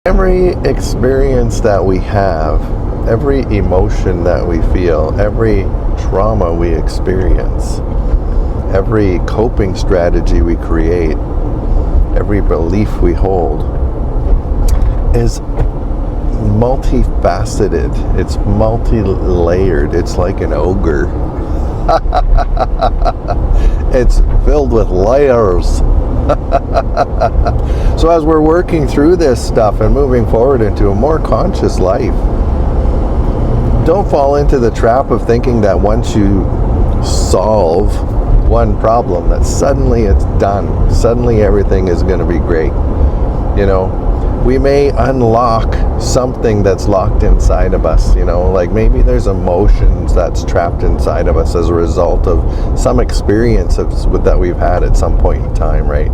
Every experience that we have, every emotion that we feel, every trauma we experience, every coping strategy we create, every belief we hold is multifaceted. It's multi-layered. It's like an ogre. It's filled with layers. So as we're working through this stuff and moving forward into a more conscious life, don't fall into the trap of thinking that once you solve one problem, that suddenly it's done. Suddenly everything is going to be great. You know, we may unlock something that's locked inside of us, you know, like maybe there's emotions that's trapped inside of us as a result of some experiences that we've had at some point in time, right?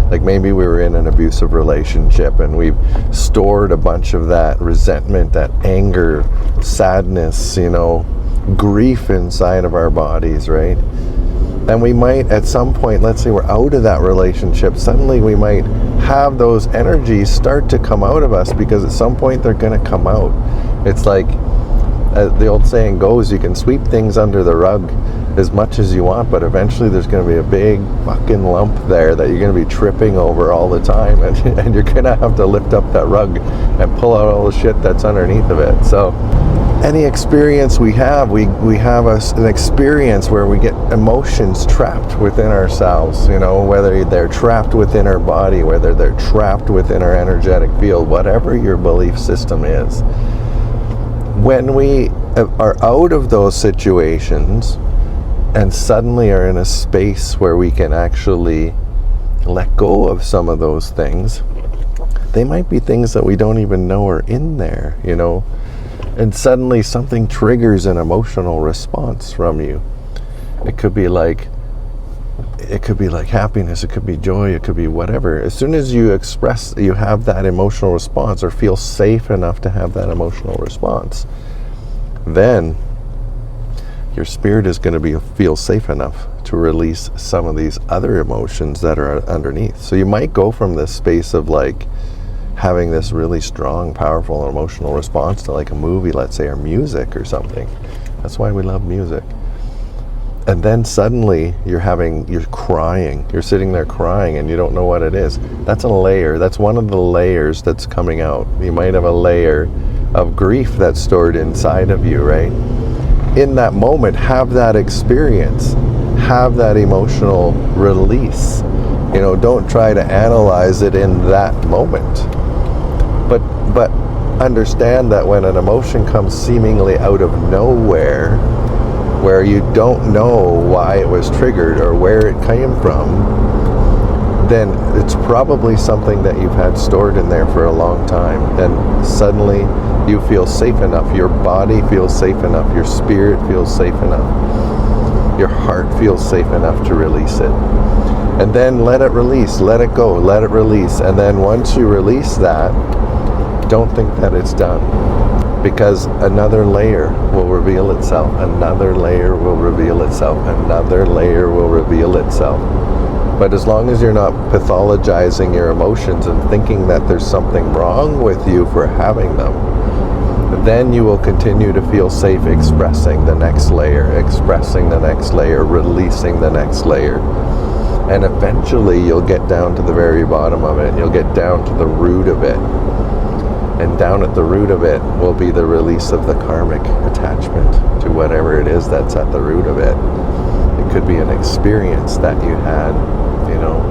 Like maybe we were in an abusive relationship and we've stored a bunch of that resentment, that anger, sadness, you know, grief inside of our bodies, right? And we might at some point, let's say we're out of that relationship, suddenly we might have those energies start to come out of us because at some point they're going to come out. It's like the old saying goes, you can sweep things under the rug as much as you want, but eventually there's going to be a big fucking lump there that you're going to be tripping over all the time, and you're going to have to lift up that rug and pull out all the shit that's underneath of it. So any experience we have an experience where we get emotions trapped within ourselves, you know, whether they're trapped within our body, whether they're trapped within our energetic field, whatever your belief system is. When we are out of those situations and suddenly are in a space where we can actually let go of some of those things, they might be things that we don't even know are in there, you know. And suddenly something triggers an emotional response from you. It could be like happiness, it could be joy, it could be whatever. As soon as you have that emotional response or feel safe enough to have that emotional response, then your spirit is going to feel safe enough to release some of these other emotions that are underneath. So you might go from this space of like having this really strong, powerful emotional response to like a movie, let's say, or music or something. That's why we love music. And then suddenly you're crying. You're sitting there crying and you don't know what it is. That's a layer. That's one of the layers that's coming out. You might have a layer of grief that's stored inside of you, right? In that moment, have that experience. Have that emotional release. You know, don't try to analyze it in that moment. But understand that when an emotion comes seemingly out of nowhere, where you don't know why it was triggered or where it came from, then it's probably something that you've had stored in there for a long time. And suddenly you feel safe enough, your body feels safe enough, your spirit feels safe enough, your heart feels safe enough to release it. And then let it release, let it go, let it release. And then once you release that, don't think that it's done, because another layer will reveal itself, another layer will reveal itself, another layer will reveal itself. But as long as you're not pathologizing your emotions and thinking that there's something wrong with you for having them, then you will continue to feel safe expressing the next layer, expressing the next layer, releasing the next layer. And eventually you'll get down to the very bottom of it. You'll get down to the root of it. And down at the root of it will be the release of the karmic attachment to whatever it is that's at the root of it. It could be an experience that you had, you know.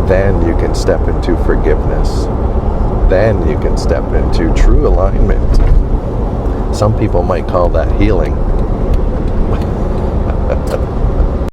Then you can step into forgiveness. Then you can step into true alignment. Some people might call that healing.